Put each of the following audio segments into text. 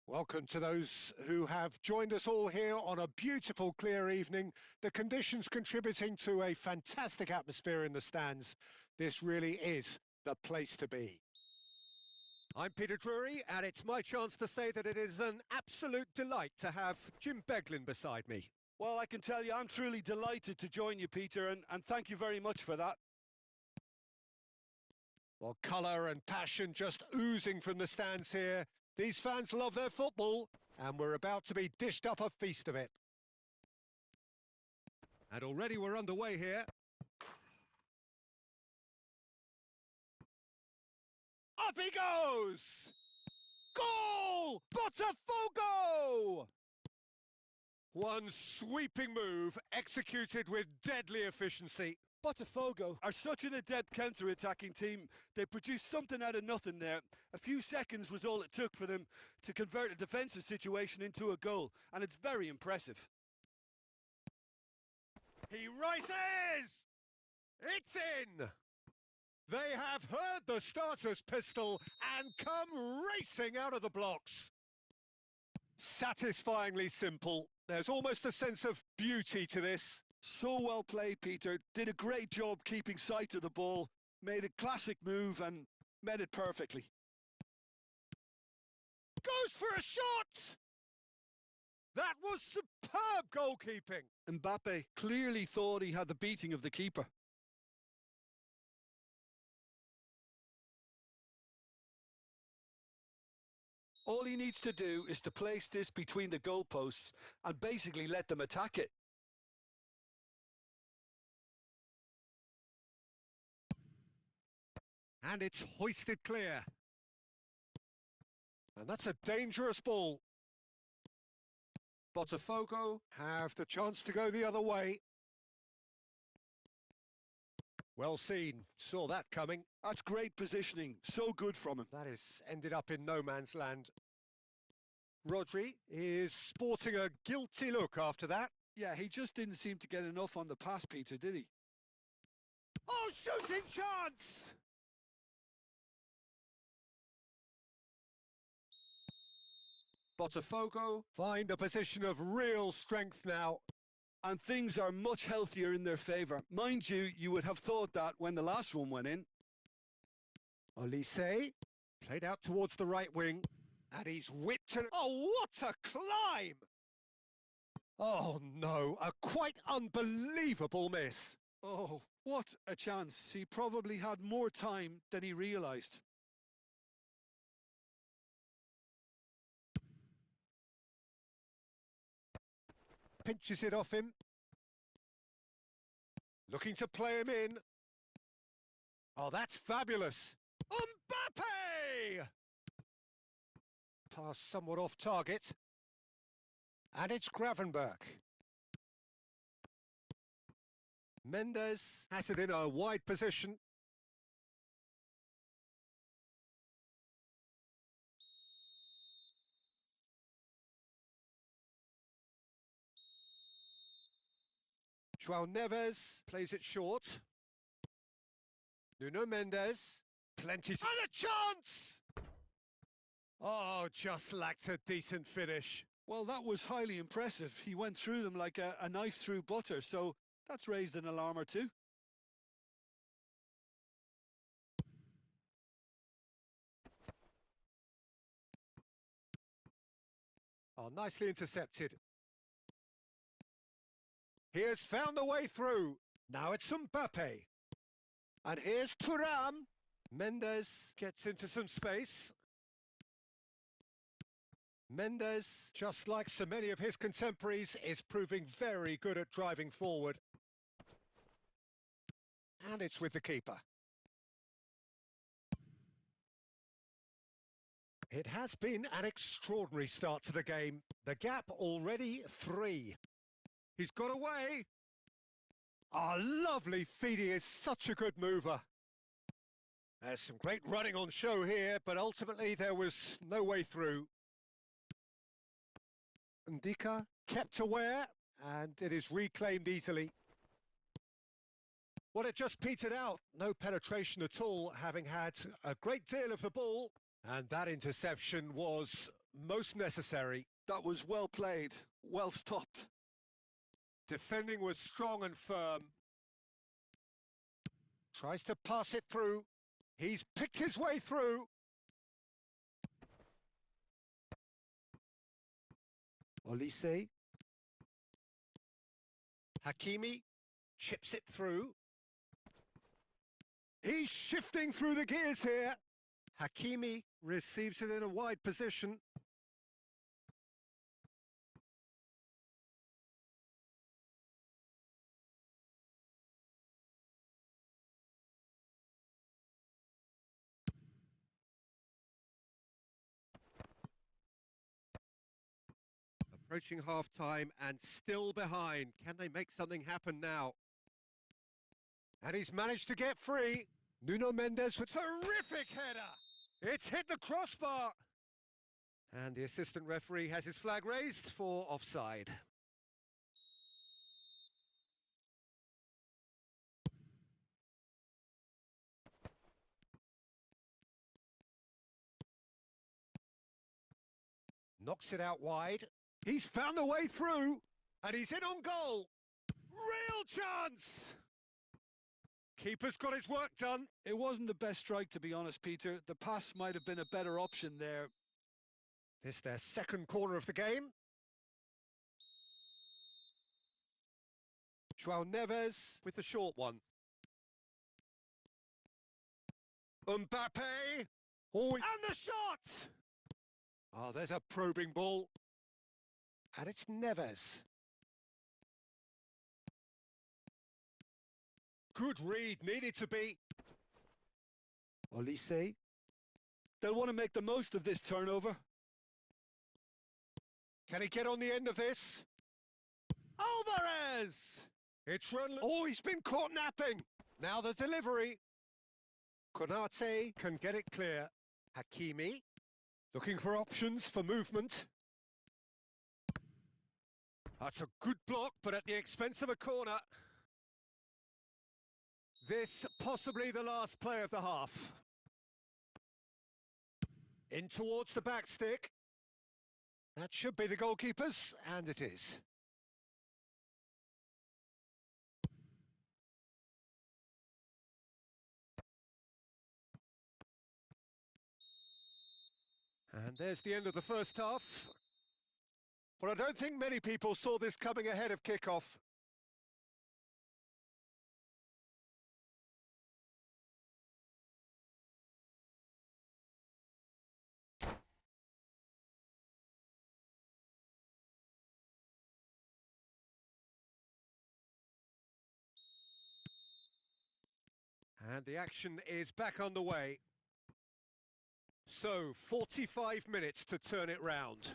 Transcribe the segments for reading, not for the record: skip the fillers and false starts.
Welcome to those who have joined us all here on a beautiful, clear evening. The conditions contributing to a fantastic atmosphere in the stands. This really is the place to be. I'm Peter Drury, and it's my chance to say that it is an absolute delight to have Jim Beglin beside me. Well, I can tell you I'm truly delighted to join you, Peter, and thank you very much for that. Well, colour and passion just oozing from the stands here. These fans love their football, and we're about to be dished up a feast of it. And already we're underway here. Up he goes! Goal! Botafogo! One sweeping move executed with deadly efficiency. Botafogo are such an adept counter-attacking team. They produced something out of nothing there. A few seconds was all it took for them to convert a defensive situation into a goal, and it's very impressive. He rises! It's in! They have heard the starter's pistol and come racing out of the blocks. Satisfyingly simple. There's almost a sense of beauty to this. So well played, Peter. Did a great job keeping sight of the ball, made a classic move and met it perfectly. Goes for a shot! That was superb goalkeeping. Mbappe clearly thought he had the beating of the keeper. All he needs to do is to place this between the goalposts and basically let them attack it. And it's hoisted clear. And that's a dangerous ball. Botafogo have the chance to go the other way. Well seen. Saw that coming. That's great positioning. So good from him. That has ended up in no man's land. Rodri is sporting a guilty look after that. Yeah, he just didn't seem to get enough on the pass, Peter, did he? Oh, shooting chance! Botafogo find a position of real strength now. And things are much healthier in their favour. Mind you, you would have thought that when the last one went in. Olise played out towards the right wing. And he's whipped and... Oh, what a climb! Oh, no, a quite unbelievable miss. Oh, what a chance. He probably had more time than he realised. Pinches it off him. Looking to play him in. Oh, that's fabulous. Mbappe! Pass somewhat off target. And it's Gravenberch. Mendes has it in a wide position. João Neves plays it short. Nuno Mendes. Plenty. And a chance! Oh, just lacked a decent finish. Well, that was highly impressive. He went through them like a knife through butter, so that's raised an alarm or two. Oh, nicely intercepted. He has found the way through. Now it's Mbappe. And here's Thuram. Mendes gets into some space. Mendes, just like so many of his contemporaries, is proving very good at driving forward. And it's with the keeper. It has been an extraordinary start to the game. The gap already 3. He's got away. Ah, lovely feed. He is such a good mover. There's some great running on show here, but ultimately there was no way through. Ndika kept aware, and it is reclaimed easily. Well, it just petered out. No penetration at all, having had a great deal of the ball. And that interception was most necessary. That was well played, well stopped. Defending was strong and firm. Tries to pass it through. He's picked his way through. Olise. Hakimi chips it through. He's shifting through the gears here. Hakimi receives it in a wide position. Approaching half-time and still behind. Can they make something happen now? And he's managed to get free. Nuno Mendes with terrific header. It's hit the crossbar. And the assistant referee has his flag raised for offside. Knocks it out wide. He's found a way through, and he's in on goal. Real chance! Keeper's got his work done. It wasn't the best strike, to be honest, Peter. The pass might have been a better option there. This their second corner of the game. João Neves with the short one. Mbappe. Oh, and the shot! Oh, there's a probing ball. And it's Neves. Good read, needed to be. Olise. They'll want to make the most of this turnover. Can he get on the end of this? Alvarez! It's run. Oh, he's been caught napping. Now the delivery. Konate can get it clear. Hakimi. Looking for options for movement. That's a good block, but at the expense of a corner. This possibly the last play of the half. In towards the back stick. That should be the goalkeeper's, and it is. And there's the end of the first half. But I don't think many people saw this coming ahead of kickoff. And the action is back underway. So, 45 minutes to turn it round.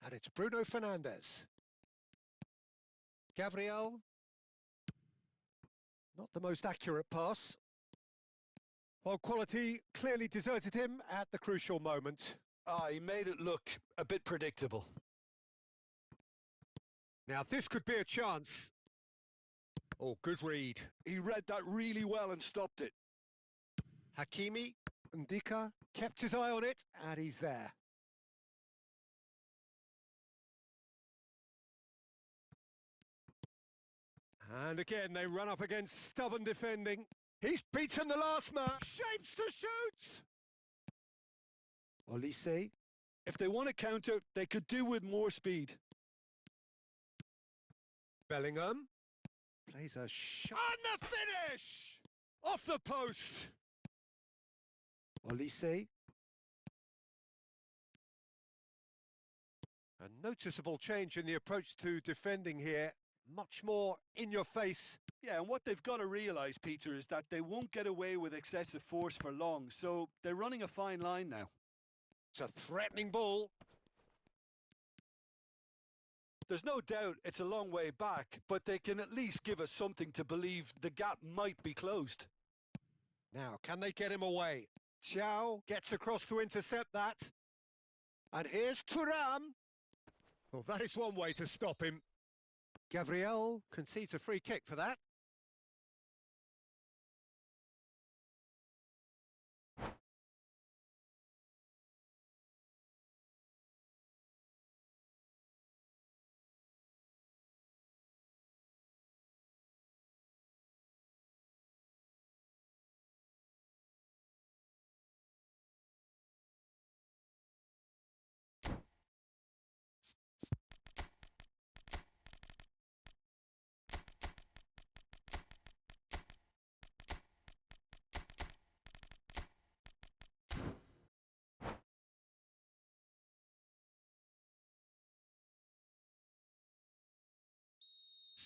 And it's Bruno Fernandes. Gabriel. Not the most accurate pass. While quality clearly deserted him at the crucial moment. He made it look a bit predictable. Now this could be a chance. Oh, good read. He read that really well and stopped it. Hakimi, Ndika, kept his eye on it, and he's there. And again, they run up against stubborn defending. He's beaten the last man. Shapes to shoot! Olise. If they want to counter, they could do with more speed. Bellingham. Plays a shot. And the finish! Off the post! Olise. A noticeable change in the approach to defending here. Much more in your face. Yeah, and what they've got to realise, Peter, is that they won't get away with excessive force for long, so they're running a fine line now. It's a threatening ball. There's no doubt it's a long way back, but they can at least give us something to believe the gap might be closed. Now, can they get him away? Giao gets across to intercept that. And here's Thuram. Well, that is one way to stop him. Gabriel concedes a free kick for that.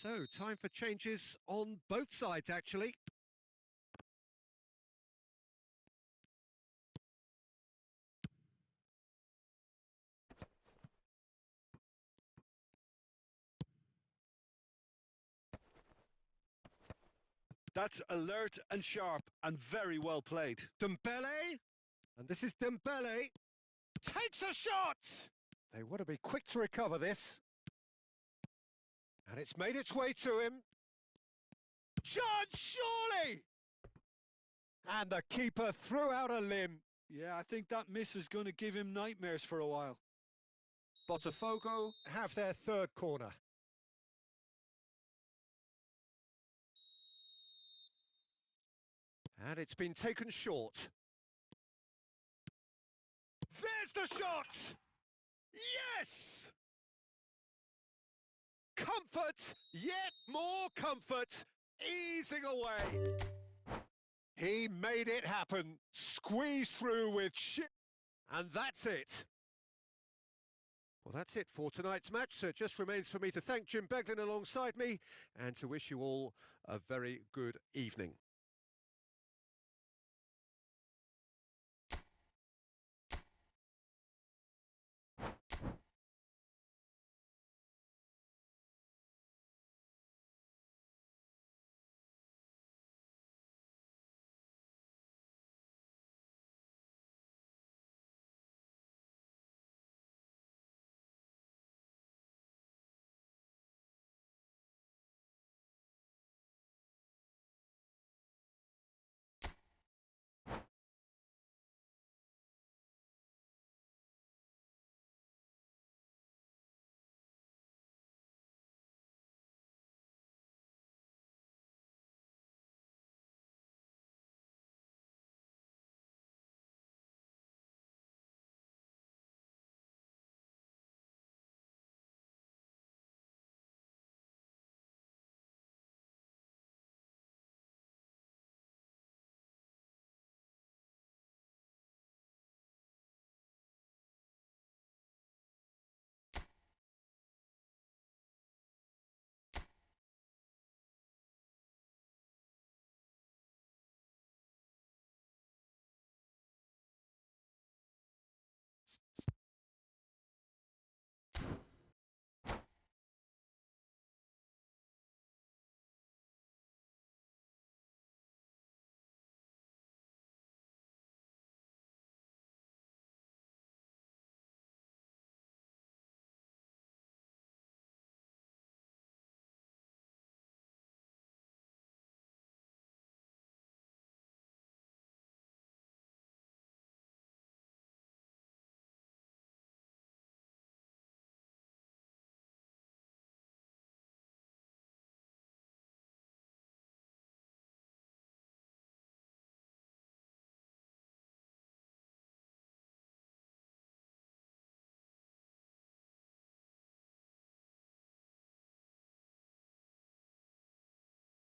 So, time for changes on both sides, actually. That's alert and sharp and very well played. Dembele, and this is Dembele, takes a shot! They want to be quick to recover this. And it's made its way to him. Chance, surely! And the keeper threw out a limb. Yeah, I think that miss is going to give him nightmares for a while. Botafogo have their third corner. And it's been taken short. There's the shot! Yes! Comfort, yet more comfort, easing away. He made it happen, squeezed through with shit, and that's it. Well, that's it for tonight's match, so it just remains for me to thank Jim Beglin alongside me and to wish you all a very good evening.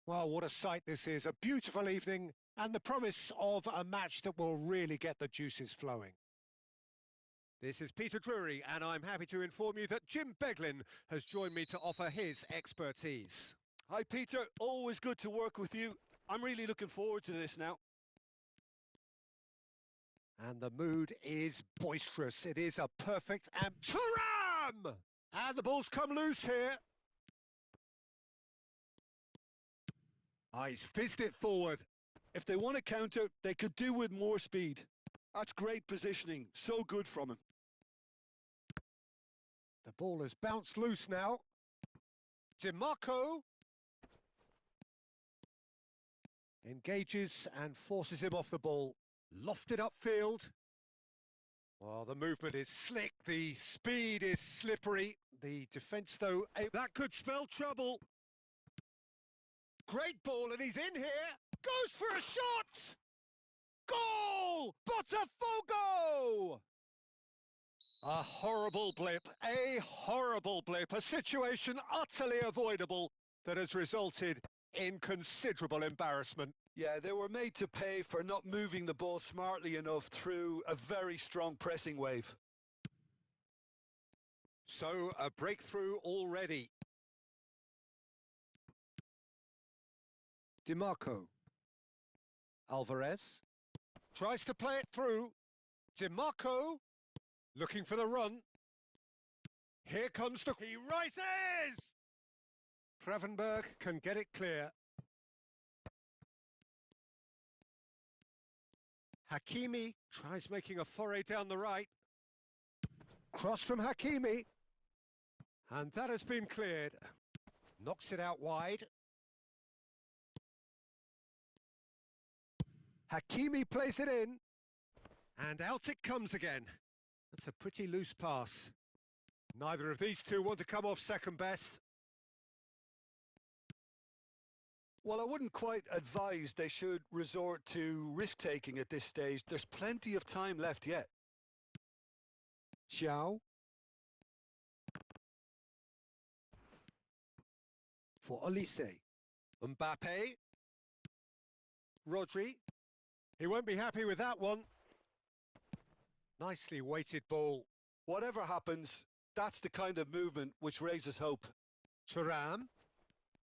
Well, what a sight this is. A beautiful evening and the promise of a match that will really get the juices flowing. This is Peter Drury, and I'm happy to inform you that Jim Beglin has joined me to offer his expertise. Hi, Peter. Always good to work with you. I'm really looking forward to this now. And the mood is boisterous. It is a perfect and Thuram! And the ball's come loose here. He's fizzed it forward. If they want to counter, they could do with more speed. That's great positioning. So good from him. The ball has bounced loose now. DiMarco engages and forces him off the ball. Lofted upfield. Well, the movement is slick. The speed is slippery. The defence, though, that could spell trouble. Great ball, and he's in here. Goes for a shot. Goal! Botafogo! A horrible blip, a situation utterly avoidable that has resulted in considerable embarrassment. Yeah, they were made to pay for not moving the ball smartly enough through a very strong pressing wave. So, a breakthrough already. DiMarco. Alvarez. Tries to play it through. DiMarco. Looking for the run. Here comes the... He rises! Gravenberg can get it clear. Hakimi tries making a foray down the right. Cross from Hakimi. And that has been cleared. Knocks it out wide. Hakimi plays it in. And out it comes again. That's a pretty loose pass. Neither of these two want to come off second best. Well, I wouldn't quite advise they should resort to risk-taking at this stage. There's plenty of time left yet. Giao. For Olise. Mbappe. Rodri. He won't be happy with that one. Nicely weighted ball. Whatever happens, that's the kind of movement which raises hope. Thuram.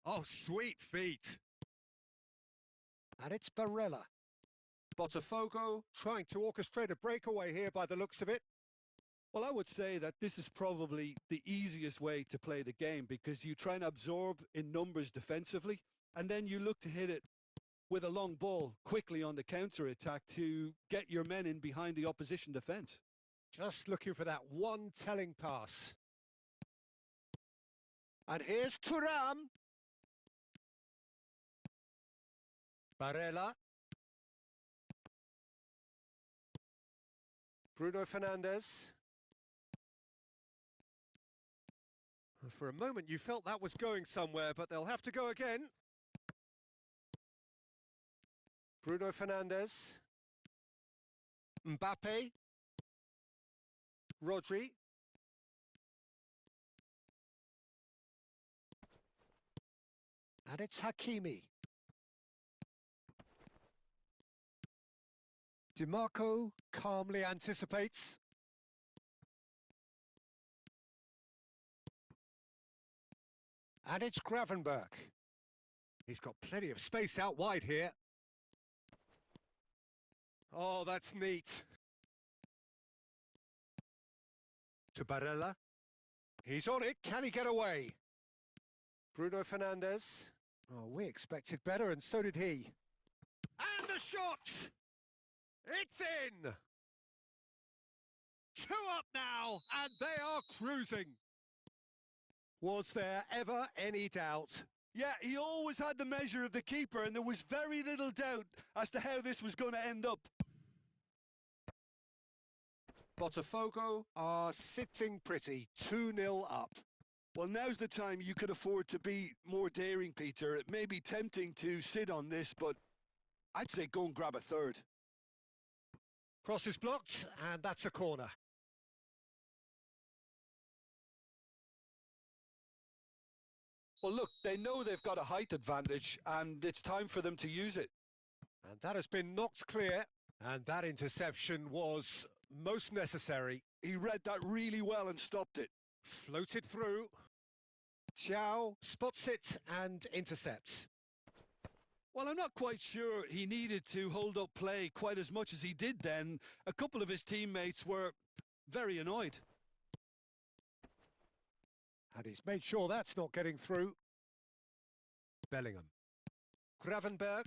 Oh, sweet feet. And it's Barella. Botafogo trying to orchestrate a breakaway here by the looks of it. Well, I would say that this is probably the easiest way to play the game because you try and absorb in numbers defensively and then you look to hit it with a long ball quickly on the counter-attack to get your men in behind the opposition defence. Just looking for that one telling pass. And here's Thuram. Barella. Bruno Fernandes. For a moment you felt that was going somewhere, but they'll have to go again. Bruno Fernandes. Mbappe. Rodri. And it's Hakimi. DiMarco calmly anticipates. And it's Gravenberg. He's got plenty of space out wide here. Oh, that's neat. To Barella. He's on it. Can he get away? Bruno Fernandes. Oh, we expected better, and so did he. And the shot! It's in! 2 up now, and they are cruising. Was there ever any doubt? Yeah, he always had the measure of the keeper, and there was very little doubt as to how this was going to end up. Botafogo are sitting pretty, 2-0 up. Well, now's the time you could afford to be more daring, Peter. It may be tempting to sit on this, but I'd say go and grab a third. Cross is blocked, and that's a corner. Well, look, they know they've got a height advantage, and it's time for them to use it. And that has been knocked clear, and that interception was most necessary. He read that really well and stopped it. Floated through. Giao spots it and intercepts. Well, I'm not quite sure he needed to hold up play quite as much as he did then. A couple of his teammates were very annoyed. And he's made sure that's not getting through. Bellingham. Gravenberg.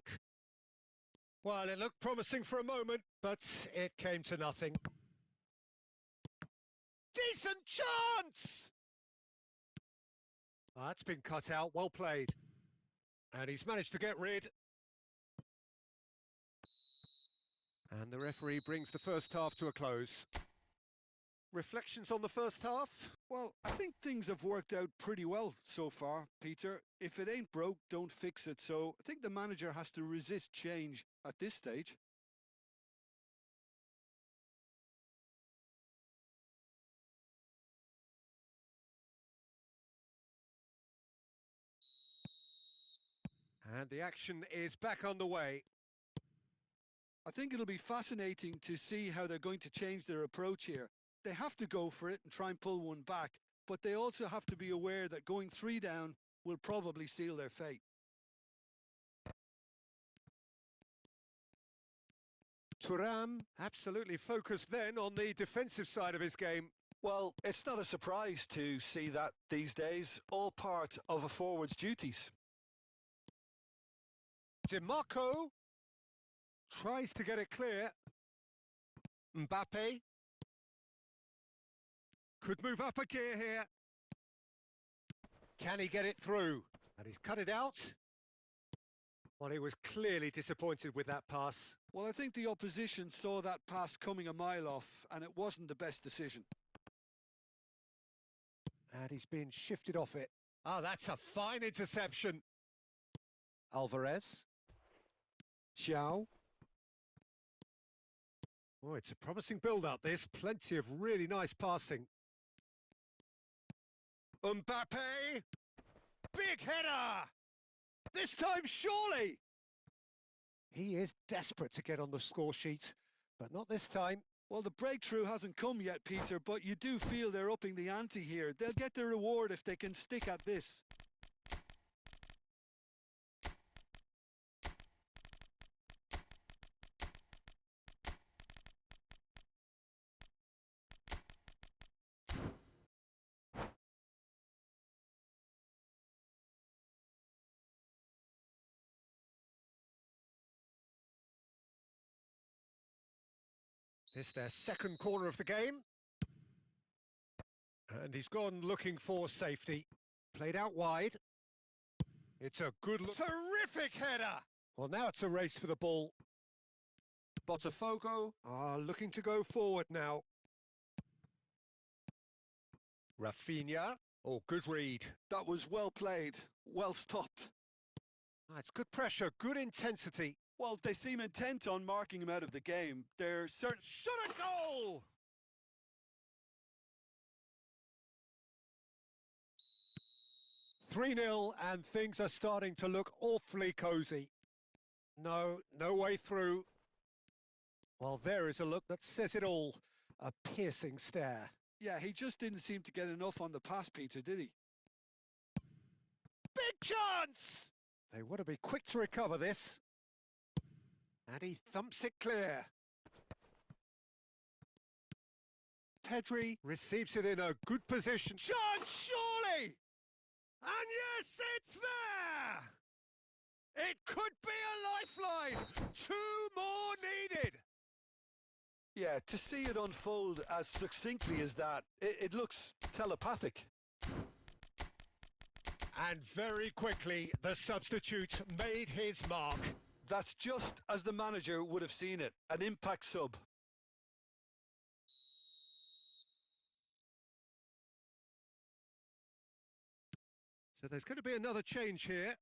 Well, it looked promising for a moment, but it came to nothing. Decent chance! That's been cut out, well played. And he's managed to get rid. And the referee brings the first half to a close. Reflections on the first half? Well, I think things have worked out pretty well so far, Peter. If it ain't broke, don't fix it. So I think the manager has to resist change at this stage. And the action is back on the way. I think it'll be fascinating to see how they're going to change their approach here. They have to go for it and try and pull one back, but they also have to be aware that going 3 down will probably seal their fate. Thuram absolutely focused then on the defensive side of his game. Well, it's not a surprise to see that these days, all part of a forward's duties. DiMarco tries to get it clear. Mbappe could move up a gear here. Can he get it through? And he's cut it out. Well, he was clearly disappointed with that pass. Well, I think the opposition saw that pass coming a mile off, and it wasn't the best decision. And he's been shifted off it. Oh, that's a fine interception. Alvarez. Giao. Oh, it's a promising build-up, this. Plenty of really nice passing. Mbappe! Big header! This time, surely! He is desperate to get on the score sheet, but not this time. Well, the breakthrough hasn't come yet, Peter, but you do feel they're upping the ante here. They'll get their reward if they can stick at this. It's their second corner of the game. And he's gone looking for safety. Played out wide. It's a good look. Terrific header! Well, now it's a race for the ball. Botafogo are looking to go forward now. Rafinha. Oh, good read. That was well played, well stopped. It's good pressure, good intensity. Well, they seem intent on marking him out of the game. They're certain... Shot a goal! "3-0, and things are starting to look awfully cosy. No way through. Well, there is a look that says it all. A piercing stare. Yeah, he just didn't seem to get enough on the pass, Peter, did he? Big chance! They want to be quick to recover this. And he thumps it clear. Pedri receives it in a good position. Chance, surely! And yes, it's there! It could be a lifeline! 2 more needed! Yeah, to see it unfold as succinctly as that, it looks telepathic. And very quickly, the substitute made his mark. That's just as the manager would have seen it, an impact sub. So there's going to be another change here.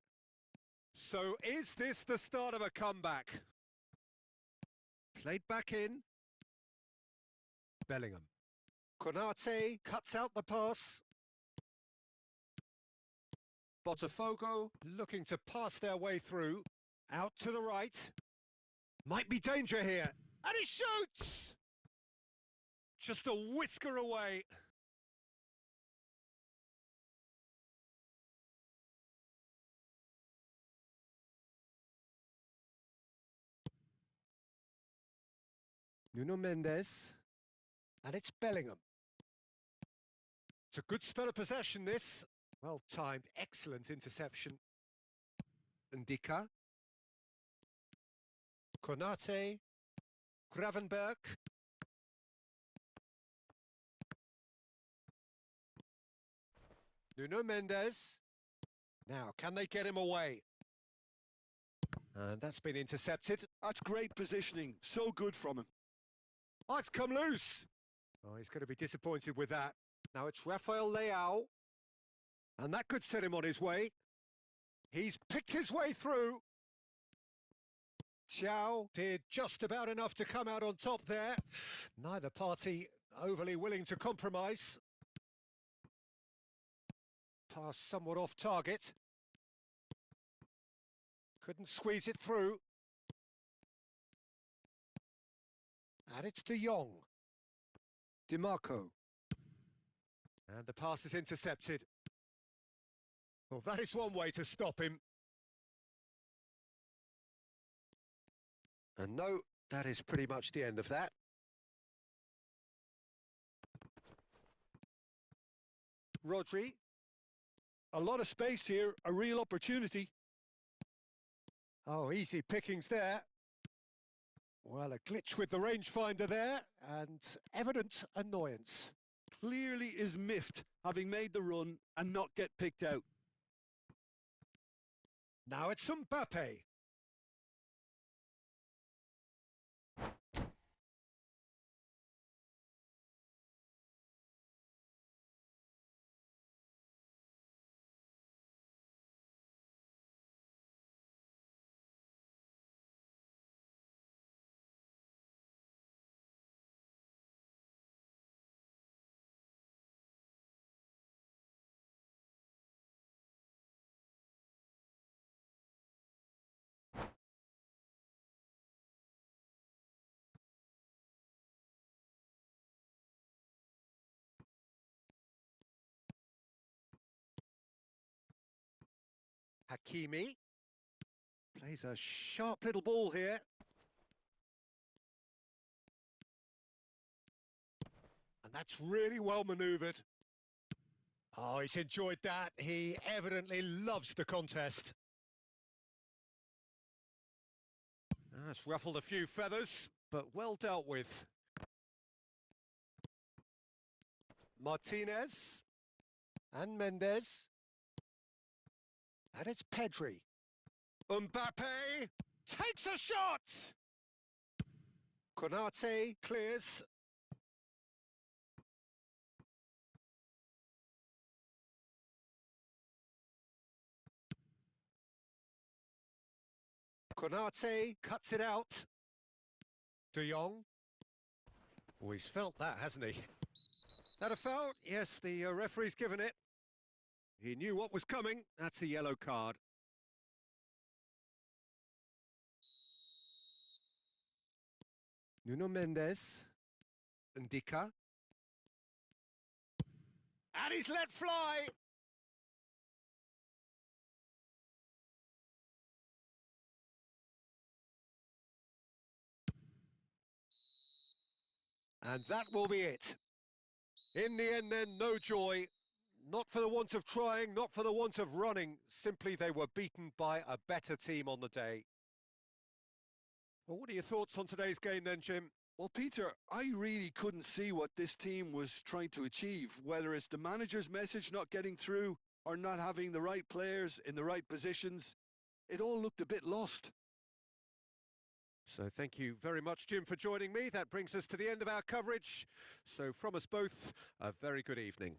So is this the start of a comeback? Played back in. Bellingham. Konate cuts out the pass. Botafogo looking to pass their way through. Out to the right. Might be danger here. And he shoots! Just a whisker away. Nuno Mendes. And it's Bellingham. It's a good spell of possession, this. Well timed, excellent interception. Ndika. Konate. Gravenberg. Nuno Mendes. Now, can they get him away? And that's been intercepted. That's great positioning, so good from him. Oh, it's come loose. Oh, he's going to be disappointed with that. Now it's Rafael Leao. And that could set him on his way. He's picked his way through. Giao did just about enough to come out on top there. Neither party overly willing to compromise. Pass somewhat off target. Couldn't squeeze it through. And it's De Jong. DiMarco. And the pass is intercepted. Well, that is one way to stop him. And no That is pretty much the end of that. Rodri. A lot of space here, a real opportunity. Oh, easy pickings there. Well, a glitch with the rangefinder there, and evident annoyance. Clearly is miffed, having made the run and not get picked out. Now it's Mbappe. Hakimi plays a sharp little ball here. And that's really well manoeuvred. Oh, he's enjoyed that. He evidently loves the contest. That's ruffled a few feathers, but well dealt with. Martinez and Mendes. And it's Pedri. Mbappe takes a shot! Konate clears. Konate cuts it out. De Jong. Oh, he's felt that, hasn't he? That a foul? Yes, the referee's given it. He knew what was coming. That's a yellow card. Nuno Mendes. Ndika. And he's let fly! And that will be it. In the end then, no joy. Not for the want of trying, not for the want of running. Simply they were beaten by a better team on the day. Well, what are your thoughts on today's game then, Jim? Well, Peter, I really couldn't see what this team was trying to achieve, whether it's the manager's message not getting through or not having the right players in the right positions. It all looked a bit lost. So thank you very much, Jim, for joining me. That brings us to the end of our coverage. So from us both, a very good evening.